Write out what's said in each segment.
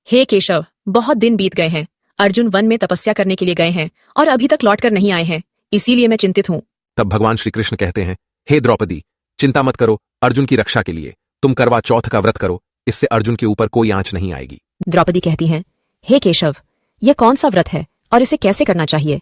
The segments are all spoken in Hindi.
हे केशव, बहुत दिन बीत गए हैं। अर्जुन वन में तपस्या करने के लिए गए हैं और अभी तक लौट कर नहीं आए हैं, इसीलिए मैं चिंतित हूँ। तब भगवान श्री कृष्ण कहते हैं, हे द्रौपदी, चिंता मत करो। अर्जुन की रक्षा के लिए तुम करवा चौथ का व्रत करो, इससे अर्जुन के ऊपर कोई आंच नहीं आएगी। द्रौपदी कहती हैं, हे केशव, यह कौन सा व्रत है और इसे कैसे करना चाहिए?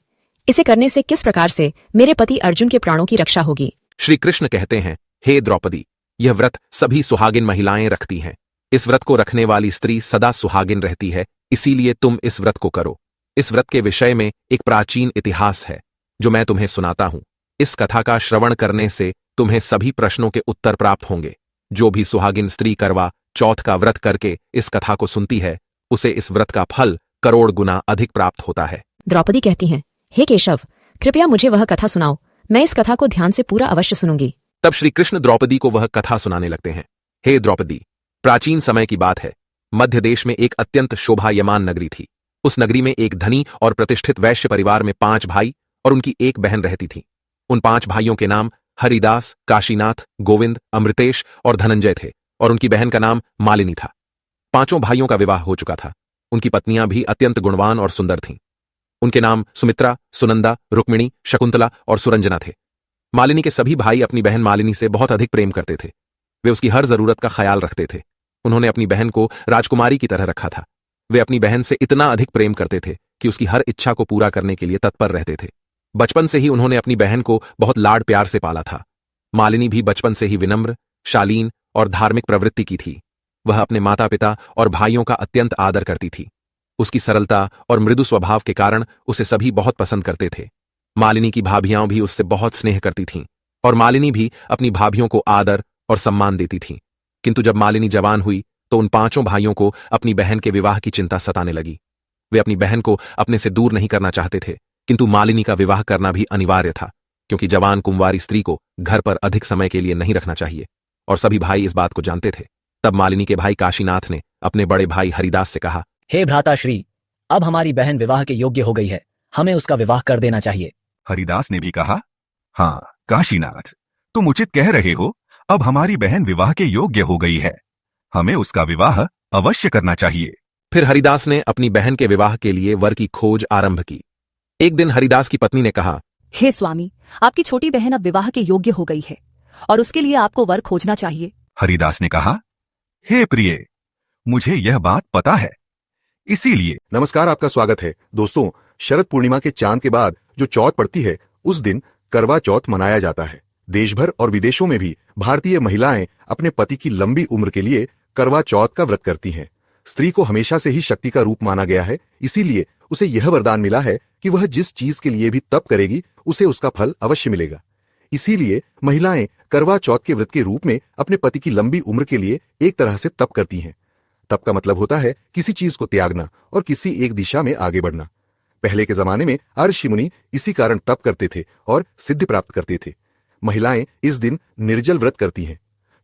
इसे करने से किस प्रकार से मेरे पति अर्जुन के प्राणों की रक्षा होगी? श्री कृष्ण कहते हैं, हे द्रौपदी, यह व्रत सभी सुहागिन महिलाएं रखती हैं। इस व्रत को रखने वाली स्त्री सदा सुहागिन रहती है, इसीलिए तुम इस व्रत को करो। इस व्रत के विषय में एक प्राचीन इतिहास है जो मैं तुम्हें सुनाता हूं। इस कथा का श्रवण करने से तुम्हें सभी प्रश्नों के उत्तर प्राप्त होंगे। जो भी सुहागिन स्त्री करवा चौथ का व्रत करके इस कथा को सुनती है, उसे इस व्रत का फल करोड़ गुना अधिक प्राप्त होता है। द्रौपदी कहती हैं, हे केशव, कृपया मुझे वह कथा सुनाओ, मैं इस कथा को ध्यान से पूरा अवश्य सुनूंगी। तब श्री कृष्ण द्रौपदी को वह कथा सुनाने लगते हैं। हे द्रौपदी, प्राचीन समय की बात है। मध्य देश में एक अत्यंत शोभायमान नगरी थी। उस नगरी में एक धनी और प्रतिष्ठित वैश्य परिवार में 5 भाई और उनकी एक बहन रहती थी। उन 5 भाइयों के नाम हरिदास, काशीनाथ, गोविंद, अमृतेश और धनंजय थे और उनकी बहन का नाम मालिनी था। 5 भाइयों का विवाह हो चुका था। उनकी पत्नियां भी अत्यंत गुणवान और सुंदर थीं। उनके नाम सुमित्रा, सुनंदा, रुक्मिणी, शकुंतला और सुरंजना थे। मालिनी के सभी भाई अपनी बहन मालिनी से बहुत अधिक प्रेम करते थे। वे उसकी हर जरूरत का ख्याल रखते थे। उन्होंने अपनी बहन को राजकुमारी की तरह रखा था। वे अपनी बहन से इतना अधिक प्रेम करते थे कि उसकी हर इच्छा को पूरा करने के लिए तत्पर रहते थे। बचपन से ही उन्होंने अपनी बहन को बहुत लाड प्यार से पाला था। मालिनी भी बचपन से ही विनम्र, शालीन और धार्मिक प्रवृत्ति की थी। वह अपने माता पिता और भाइयों का अत्यंत आदर करती थी। उसकी सरलता और मृदु स्वभाव के कारण उसे सभी बहुत पसंद करते थे। मालिनी की भाभियां भी उससे बहुत स्नेह करती थीं और मालिनी भी अपनी भाभियों को आदर और सम्मान देती थीं। किंतु जब मालिनी जवान हुई तो उन 5 भाइयों को अपनी बहन के विवाह की चिंता सताने लगी। वे अपनी बहन को अपने से दूर नहीं करना चाहते थे, किंतु मालिनी का विवाह करना भी अनिवार्य था, क्योंकि जवान कुंवारी स्त्री को घर पर अधिक समय के लिए नहीं रखना चाहिए और सभी भाई इस बात को जानते थे। तब मालिनी के भाई काशीनाथ ने अपने बड़े भाई हरिदास से कहा, हे भ्राताश्री, अब हमारी बहन विवाह के योग्य हो गई है, हमें उसका विवाह कर देना चाहिए। हरिदास ने भी कहा, हाँ काशीनाथ, तुम उचित कह रहे हो। अब हमारी बहन विवाह के योग्य हो गई है, हमें उसका विवाह अवश्य करना चाहिए। फिर हरिदास ने अपनी बहन के विवाह के लिए वर की खोज आरंभ की। एक दिन हरिदास की पत्नी ने कहा, हे स्वामी, आपकी छोटी बहन अब विवाह के योग्य हो गई है और उसके लिए आपको वर खोजना चाहिए। हरिदास ने कहा, हे प्रिय, मुझे यह बात पता है, इसीलिए। नमस्कार, आपका स्वागत है। दोस्तों, शरद पूर्णिमा के चांद के बाद जो चौथ पड़ती है, उस दिन करवा चौथ मनाया जाता है। देश भर और विदेशों में भी भारतीय महिलाएं अपने पति की लंबी उम्र के लिए करवा चौथ का व्रत करती हैं। स्त्री को हमेशा से ही शक्ति का रूप माना गया है, इसीलिए उसे यह वरदान मिला है कि वह जिस चीज के लिए भी तप करेगी उसे उसका फल अवश्य मिलेगा। इसीलिए महिलाएं करवा चौथ के व्रत के रूप में अपने पति की लंबी उम्र के लिए एक तरह से तप करती हैं। तप का मतलब होता है किसी चीज को त्यागना और किसी एक दिशा में आगे बढ़ना। पहले के जमाने में ऋषि मुनि इसी कारण तप करते थे और सिद्धि प्राप्त करते थे। महिलाएं इस दिन निर्जल व्रत करती हैं।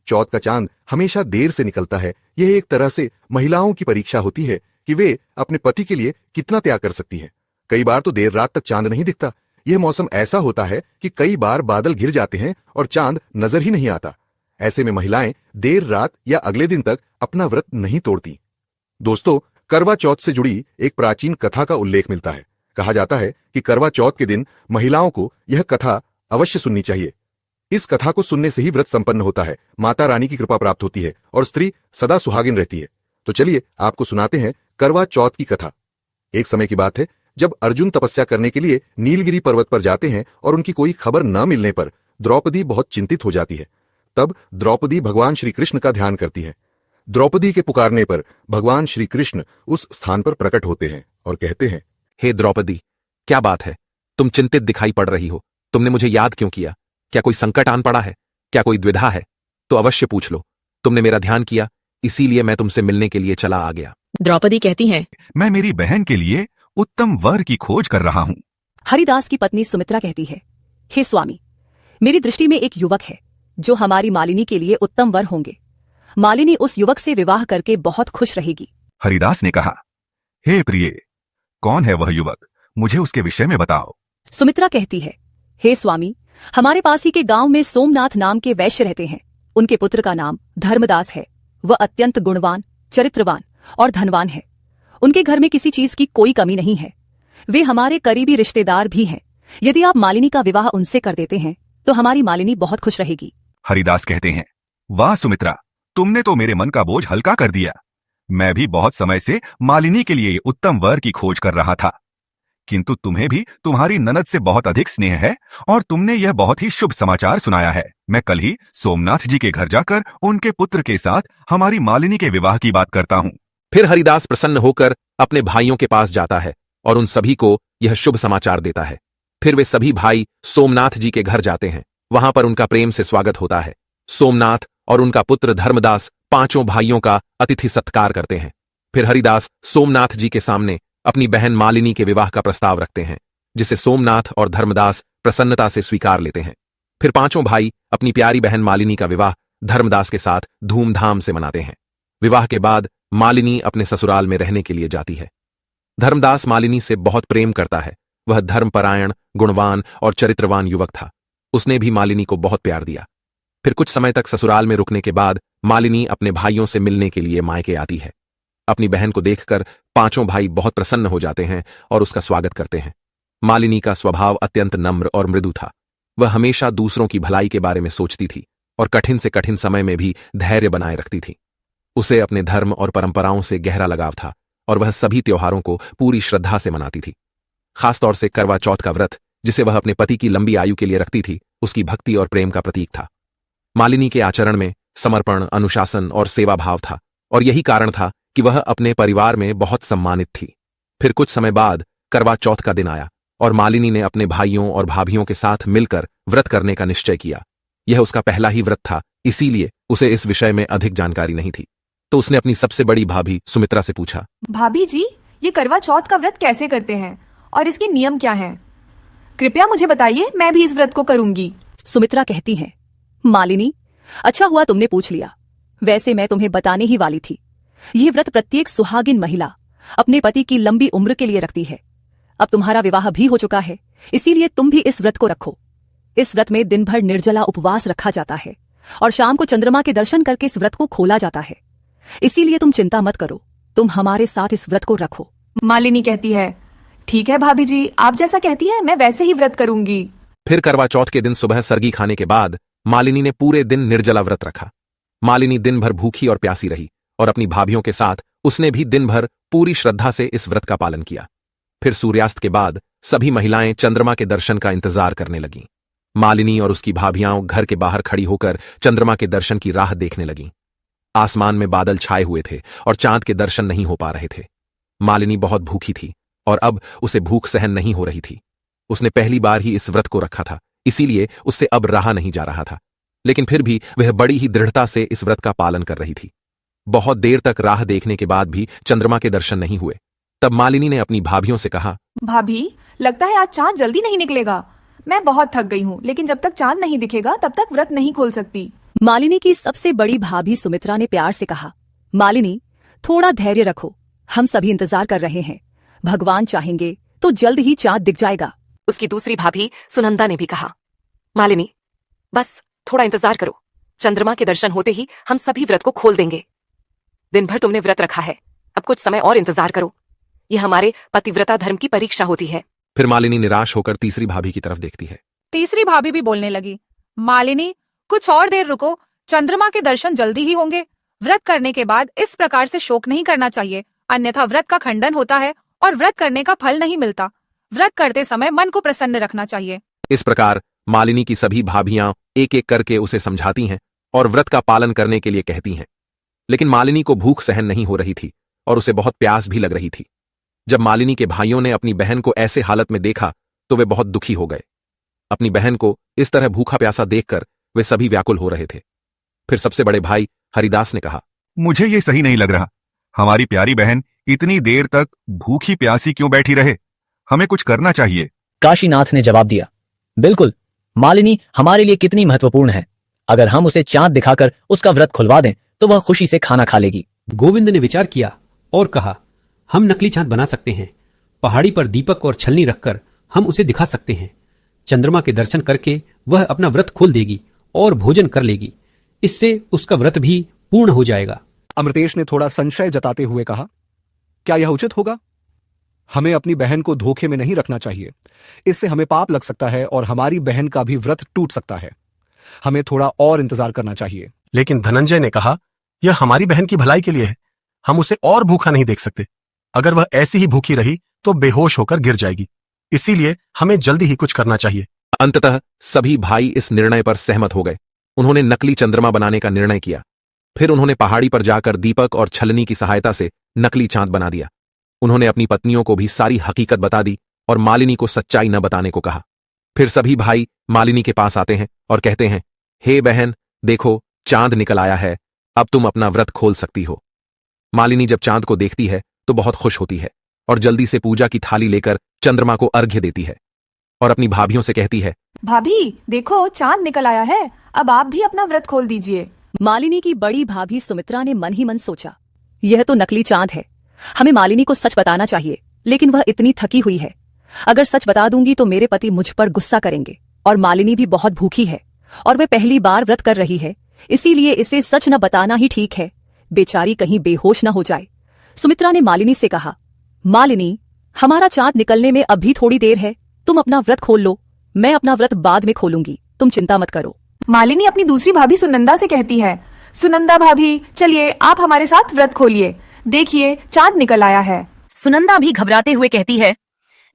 चौथ का चांद हमेशा देर से निकलता है। यह एक तरह से महिलाओं की परीक्षा होती है कि वे अपने पति के लिए कितना त्याग कर सकती हैं। कई बार तो देर रात तक चांद नहीं दिखता। यह मौसम ऐसा होता है कि कई बार बादल घिर जाते हैं और चांद नजर ही नहीं आता। ऐसे में महिलाएं देर रात या अगले दिन तक अपना व्रत नहीं तोड़ती। दोस्तों, करवा चौथ से जुड़ी एक प्राचीन कथा का उल्लेख मिलता है। कहा जाता है कि करवा चौथ के दिन महिलाओं को यह कथा अवश्य सुननी चाहिए। इस कथा को सुनने से ही व्रत संपन्न होता है, माता रानी की कृपा प्राप्त होती है और स्त्री सदा सुहागिन रहती है। तो चलिए आपको सुनाते हैं करवा चौथ की कथा। एक समय की बात है जब अर्जुन तपस्या करने के लिए नीलगिरी पर्वत पर जाते हैं और उनकी कोई खबर न मिलने पर द्रौपदी बहुत चिंतित हो जाती है। तब द्रौपदी भगवान श्री कृष्ण का ध्यान करती है। द्रौपदी के पुकारने पर भगवान श्री कृष्ण उस स्थान पर प्रकट होते हैं और कहते हैं, हे द्रौपदी, क्या बात है? तुम चिंतित दिखाई पड़ रही हो। तुमने मुझे याद क्यों किया? क्या कोई संकट आन पड़ा है? क्या कोई द्विधा है? तो अवश्य पूछ लो। तुमने मेरा ध्यान किया, इसीलिए मैं तुमसे मिलने के लिए चला आ गया। द्रौपदी कहती हैं, मैं मेरी बहन के लिए उत्तम वर की खोज कर रहा हूँ। हरिदास की पत्नी सुमित्रा कहती है, हे स्वामी, मेरी दृष्टि में एक युवक है जो हमारी मालिनी के लिए उत्तम वर होंगे। मालिनी उस युवक से विवाह करके बहुत खुश रहेगी। हरिदास ने कहा, हे प्रिय, कौन है वह युवक? मुझे उसके विषय में बताओ। सुमित्रा कहती है, हे स्वामी, हमारे पास ही के गांव में सोमनाथ नाम के वैश्य रहते हैं। उनके पुत्र का नाम धर्मदास है। वह अत्यंत गुणवान, चरित्रवान और धनवान है। उनके घर में किसी चीज की कोई कमी नहीं है। वे हमारे करीबी रिश्तेदार भी हैं। यदि आप मालिनी का विवाह उनसे कर देते हैं तो हमारी मालिनी बहुत खुश रहेगी। हरिदास कहते हैं, वाह सुमित्रा, तुमने तो मेरे मन का बोझ हल्का कर दिया। मैं भी बहुत समय से मालिनी के लिए उत्तम वर की खोज कर रहा था, किंतु तुम्हें भी तुम्हारी ननद से बहुत अधिक स्नेह है और तुमने यह बहुत ही शुभ समाचार सुनाया है। मैं कल ही सोमनाथ जी के घर जाकर उनके पुत्र के साथ हमारी मालिनी के विवाह की बात करता हूँ। फिर हरिदास प्रसन्न होकर अपने भाइयों के पास जाता है और उन सभी को यह शुभ समाचार देता है। फिर वे सभी भाई सोमनाथ जी के घर जाते हैं। वहां पर उनका प्रेम से स्वागत होता है। सोमनाथ और उनका पुत्र धर्मदास पांचों भाइयों का अतिथि सत्कार करते हैं। फिर हरिदास सोमनाथ जी के सामने अपनी बहन मालिनी के विवाह का प्रस्ताव रखते हैं, जिसे सोमनाथ और धर्मदास प्रसन्नता से स्वीकार लेते हैं। फिर पांचों भाई अपनी प्यारी बहन मालिनी का विवाह धर्मदास के साथ धूमधाम से मनाते हैं। विवाह के बाद मालिनी अपने ससुराल में रहने के लिए जाती है। धर्मदास मालिनी से बहुत प्रेम करता है। वह धर्मपरायण, गुणवान और चरित्रवान युवक था। उसने भी मालिनी को बहुत प्यार दिया। फिर कुछ समय तक ससुराल में रुकने के बाद मालिनी अपने भाइयों से मिलने के लिए मायके आती है। अपनी बहन को देखकर पांचों भाई बहुत प्रसन्न हो जाते हैं और उसका स्वागत करते हैं। मालिनी का स्वभाव अत्यंत नम्र और मृदु था। वह हमेशा दूसरों की भलाई के बारे में सोचती थी और कठिन से कठिन समय में भी धैर्य बनाए रखती थी। उसे अपने धर्म और परंपराओं से गहरा लगाव था और वह सभी त्योहारों को पूरी श्रद्धा से मनाती थी। खासतौर से करवा चौथ का व्रत, जिसे वह अपने पति की लंबी आयु के लिए रखती थी, उसकी भक्ति और प्रेम का प्रतीक था। मालिनी के आचरण में समर्पण, अनुशासन और सेवा भाव था और यही कारण था कि वह अपने परिवार में बहुत सम्मानित थी। फिर कुछ समय बाद करवा चौथ का दिन आया और मालिनी ने अपने भाइयों और भाभियों के साथ मिलकर व्रत करने का निश्चय किया। यह उसका पहला ही व्रत था, इसीलिए उसे इस विषय में अधिक जानकारी नहीं थी। तो उसने अपनी सबसे बड़ी भाभी सुमित्रा से पूछा, भाभी जी, ये करवा चौथ का व्रत कैसे करते हैं और इसके नियम क्या हैं? कृपया मुझे बताइए, मैं भी इस व्रत को करूंगी। सुमित्रा कहती हैं, मालिनी, अच्छा हुआ तुमने पूछ लिया। वैसे मैं तुम्हें बताने ही वाली थी। यह व्रत प्रत्येक सुहागिन महिला अपने पति की लंबी उम्र के लिए रखती है। अब तुम्हारा विवाह भी हो चुका है, इसीलिए तुम भी इस व्रत को रखो। इस व्रत में दिन भर निर्जला उपवास रखा जाता है और शाम को चंद्रमा के दर्शन करके इस व्रत को खोला जाता है। इसीलिए तुम चिंता मत करो, तुम हमारे साथ इस व्रत को रखो। मालिनी कहती है, ठीक है भाभी जी, आप जैसा कहती है मैं वैसे ही व्रत करूंगी। फिर करवा चौथ के दिन सुबह सरगी खाने के बाद मालिनी ने पूरे दिन निर्जला व्रत रखा। मालिनी दिन भर भूखी और प्यासी रही और अपनी भाभियों के साथ उसने भी दिन भर पूरी श्रद्धा से इस व्रत का पालन किया। फिर सूर्यास्त के बाद सभी महिलाएं चंद्रमा के दर्शन का इंतजार करने लगीं। मालिनी और उसकी भाभियां घर के बाहर खड़ी होकर चंद्रमा के दर्शन की राह देखने लगीं। आसमान में बादल छाए हुए थे और चांद के दर्शन नहीं हो पा रहे थे। मालिनी बहुत भूखी थी और अब उसे भूख सहन नहीं हो रही थी। उसने पहली बार ही इस व्रत को रखा था, इसीलिए उससे अब रहा नहीं जा रहा था। लेकिन फिर भी वह बड़ी ही दृढ़ता से इस व्रत का पालन कर रही थी। बहुत देर तक राह देखने के बाद भी चंद्रमा के दर्शन नहीं हुए। तब मालिनी ने अपनी भाभियों से कहा, भाभी, लगता है आज चांद जल्दी नहीं निकलेगा। मैं बहुत थक गई हूँ, लेकिन जब तक चांद नहीं दिखेगा तब तक व्रत नहीं खोल सकती। मालिनी की सबसे बड़ी भाभी सुमित्रा ने प्यार से कहा, मालिनी, थोड़ा धैर्य रखो, हम सभी इंतजार कर रहे हैं। भगवान चाहेंगे तो जल्द ही चांद दिख जाएगा। उसकी दूसरी भाभी सुनंदा ने भी कहा, मालिनी, बस थोड़ा इंतजार करो, चंद्रमा के दर्शन होते ही हम सभी व्रत को खोल देंगे। दिन भर तुमने व्रत रखा है, अब कुछ समय और इंतजार करो। यह हमारे पतिव्रता धर्म की परीक्षा होती है। फिर मालिनी निराश होकर तीसरी भाभी की तरफ देखती है। तीसरी भाभी भी बोलने लगी, मालिनी, कुछ और देर रुको, चंद्रमा के दर्शन जल्दी ही होंगे। व्रत करने के बाद इस प्रकार से शोक नहीं करना चाहिए, अन्यथा व्रत का खंडन होता है और व्रत करने का फल नहीं मिलता। व्रत करते समय मन को प्रसन्न रखना चाहिए। इस प्रकार मालिनी की सभी भाभियां एक एक करके उसे समझाती हैं और व्रत का पालन करने के लिए कहती हैं। लेकिन मालिनी को भूख सहन नहीं हो रही थी और उसे बहुत प्यास भी लग रही थी। जब मालिनी के भाइयों ने अपनी बहन को ऐसे हालत में देखा तो वे बहुत दुखी हो गए। अपनी बहन को इस तरह भूखा प्यासा देखकर वे सभी व्याकुल हो रहे थे। फिर सबसे बड़े भाई हरिदास ने कहा, मुझे ये सही नहीं लग रहा। हमारी प्यारी बहन इतनी देर तक भूखी प्यासी क्यों बैठी रहे? हमें कुछ करना चाहिए। काशीनाथ ने जवाब दिया, बिल्कुल, मालिनी हमारे लिए कितनी महत्वपूर्ण है। अगर हम उसे चांद दिखाकर उसका व्रत खुलवा दें तो वह खुशी से खाना खा लेगी। गोविंद ने विचार किया और कहा, हम नकली चांद बना सकते हैं। पहाड़ी पर दीपक और छलनी रखकर हम उसे दिखा सकते हैं। चंद्रमा के दर्शन करके वह अपना व्रत खोल देगी और भोजन कर लेगी। इससे उसका व्रत भी पूर्ण हो जाएगा। अमृतेश ने थोड़ा संशय जताते हुए कहा, क्या यह उचित होगा? हमें अपनी बहन को धोखे में नहीं रखना चाहिए। इससे हमें पाप लग सकता है और हमारी बहन का भी व्रत टूट सकता है। हमें थोड़ा और इंतजार करना चाहिए। लेकिन धनंजय ने कहा, यह हमारी बहन की भलाई के लिए है। हम उसे और भूखा नहीं देख सकते। अगर वह ऐसी ही भूखी रही तो बेहोश होकर गिर जाएगी। इसीलिए हमें जल्दी ही कुछ करना चाहिए। अंततः सभी भाई इस निर्णय पर सहमत हो गए। उन्होंने नकली चंद्रमा बनाने का निर्णय किया। फिर उन्होंने पहाड़ी पर जाकर दीपक और छलनी की सहायता से नकली चांद बना दिया। उन्होंने अपनी पत्नियों को भी सारी हकीकत बता दी और मालिनी को सच्चाई न बताने को कहा। फिर सभी भाई मालिनी के पास आते हैं और कहते हैं, हे बहन, देखो चांद निकल आया है, अब तुम अपना व्रत खोल सकती हो। मालिनी जब चांद को देखती है तो बहुत खुश होती है और जल्दी से पूजा की थाली लेकर चंद्रमा को अर्घ्य देती है और अपनी भाभियों से कहती है, भाभी देखो चांद निकल आया है, अब आप भी अपना व्रत खोल दीजिए। मालिनी की बड़ी भाभी सुमित्रा ने मन ही मन सोचा, यह तो नकली चांद है। हमें मालिनी को सच बताना चाहिए, लेकिन वह इतनी थकी हुई है। अगर सच बता दूंगी तो मेरे पति मुझ पर गुस्सा करेंगे और मालिनी भी बहुत भूखी है और वह पहली बार व्रत कर रही है, इसीलिए इसे सच न बताना ही ठीक है। बेचारी कहीं बेहोश न हो जाए। सुमित्रा ने मालिनी से कहा, मालिनी, हमारा चांद निकलने में अभी थोड़ी देर है, तुम अपना व्रत खोल लो, मैं अपना व्रत बाद में खोलूंगी, तुम चिंता मत करो। मालिनी अपनी दूसरी भाभी सुनंदा से कहती है, सुनंदा भाभी चलिए आप हमारे साथ व्रत खोलिए, देखिए चांद निकल आया है। सुनंदा भी घबराते हुए कहती है,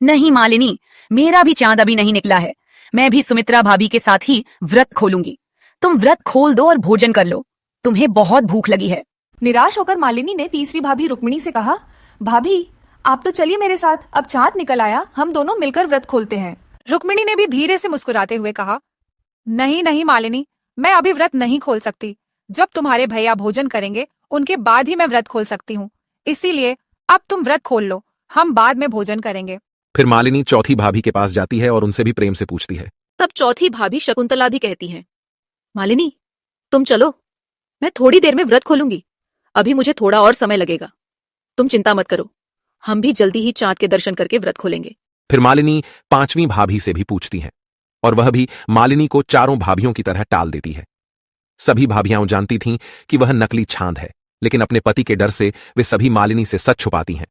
नहीं मालिनी, मेरा भी चांद अभी नहीं निकला है, मैं भी सुमित्रा भाभी के साथ ही व्रत खोलूंगी। तुम व्रत खोल दो और भोजन कर लो, तुम्हें बहुत भूख लगी है। निराश होकर मालिनी ने तीसरी भाभी रुक्मिणी से कहा, भाभी आप तो चलिए मेरे साथ, अब चांद निकल आया, हम दोनों मिलकर व्रत खोलते हैं। रुक्मिणी ने भी धीरे से मुस्कुराते हुए कहा, नहीं नहीं मालिनी, मैं अभी व्रत नहीं खोल सकती। जब तुम्हारे भैया भोजन करेंगे उनके बाद ही मैं व्रत खोल सकती हूँ, इसीलिए अब तुम व्रत खोल लो, हम बाद में भोजन करेंगे। फिर मालिनी चौथी भाभी के पास जाती है और उनसे भी प्रेम से पूछती है। तब चौथी भाभी शकुंतला भी कहती है, मालिनी तुम चलो, मैं थोड़ी देर में व्रत खोलूंगी, अभी मुझे थोड़ा और समय लगेगा, तुम चिंता मत करो, हम भी जल्दी ही चांद के दर्शन करके व्रत खोलेंगे। फिर मालिनी पांचवी भाभी से भी पूछती हैं और वह भी मालिनी को चारों भाभियों की तरह टाल देती है। सभी भाभियां जानती थीं कि वह नकली चांद है, लेकिन अपने पति के डर से वे सभी मालिनी से सच छुपाती हैं।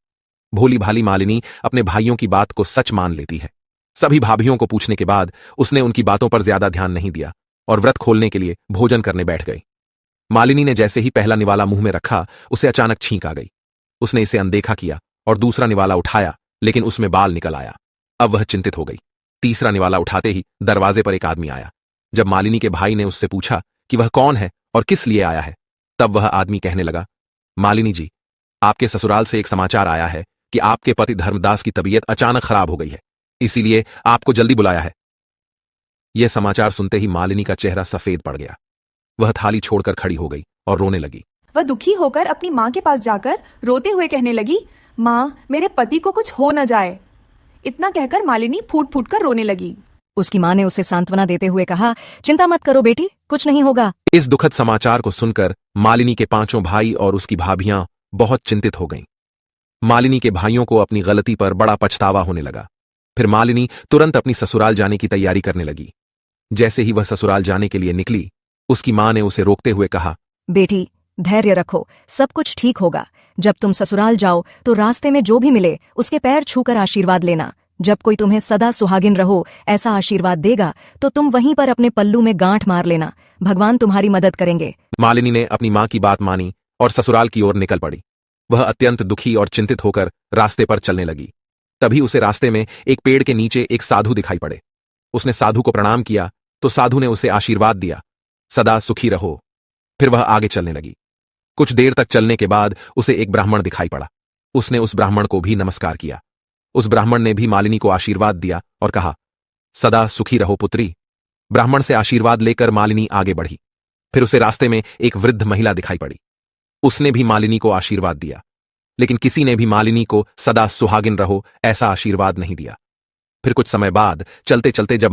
भोली भाली मालिनी अपने भाइयों की बात को सच मान लेती है। सभी भाभियों को पूछने के बाद उसने उनकी बातों पर ज्यादा ध्यान नहीं दिया और व्रत खोलने के लिए भोजन करने बैठ गई। मालिनी ने जैसे ही पहला निवाला मुंह में रखा, उसे अचानक छींक आ गई। उसने इसे अनदेखा किया और दूसरा निवाला उठाया, लेकिन उसमें बाल निकल आया। अब वह चिंतित हो गई। तीसरा निवाला उठाते ही दरवाजे पर एक आदमी आया। जब मालिनी के भाई ने उससे पूछा कि वह कौन है और किस लिए आया है, तब वह आदमी कहने लगा, मालिनी जी, आपके ससुराल से एक समाचार आया है कि आपके पति धर्मदास की तबीयत अचानक खराब हो गई है, इसीलिए आपको जल्दी बुलाया है। यह समाचार सुनते ही मालिनी का चेहरा सफेद पड़ गया। वह थाली छोड़कर खड़ी हो गई और रोने लगी। वह दुखी होकर अपनी माँ के पास जाकर रोते हुए कहने लगी, माँ मेरे पति को कुछ हो न जाए। इतना कहकर मालिनी फूट फूट कर रोने लगी। उसकी माँ ने उसे सांत्वना देते हुए कहा, चिंता मत करो बेटी, कुछ नहीं होगा। इस दुखद समाचार को सुनकर मालिनी के पांचों भाई और उसकी भाभियां बहुत चिंतित हो गईं। मालिनी के भाइयों को अपनी गलती पर बड़ा पछतावा होने लगा। फिर मालिनी तुरंत अपनी ससुराल जाने की तैयारी करने लगी। जैसे ही वह ससुराल जाने के लिए निकली, उसकी माँ ने उसे रोकते हुए कहा, बेटी धैर्य रखो, सब कुछ ठीक होगा। जब तुम ससुराल जाओ तो रास्ते में जो भी मिले उसके पैर छूकर आशीर्वाद लेना। जब कोई तुम्हें सदा सुहागिन रहो ऐसा आशीर्वाद देगा तो तुम वहीं पर अपने पल्लू में गांठ मार लेना, भगवान तुम्हारी मदद करेंगे। मालिनी ने अपनी माँ की बात मानी और ससुराल की ओर निकल पड़ी। वह अत्यंत दुखी और चिंतित होकर रास्ते पर चलने लगी। तभी उसे रास्ते में एक पेड़ के नीचे एक साधु दिखाई पड़े। उसने साधु को प्रणाम किया तो साधु ने उसे आशीर्वाद दिया, सदा सुखी रहो। फिर वह आगे चलने लगी। कुछ देर तक चलने के बाद उसे एक ब्राह्मण दिखाई पड़ा। उसने उस ब्राह्मण को भी नमस्कार किया। उस ब्राह्मण ने भी मालिनी को आशीर्वाद दिया और कहा, सदा सुखी रहो पुत्री। ब्राह्मण से आशीर्वाद लेकर मालिनी आगे बढ़ी। फिर उसे रास्ते में एक वृद्ध महिला दिखाई पड़ी। उसने भी मालिनी को आशीर्वाद दिया, लेकिन किसी ने भी मालिनी को सदा सुहागिन रहो ऐसा आशीर्वाद नहीं दिया। फिर कुछ समय बाद चलते चलते जब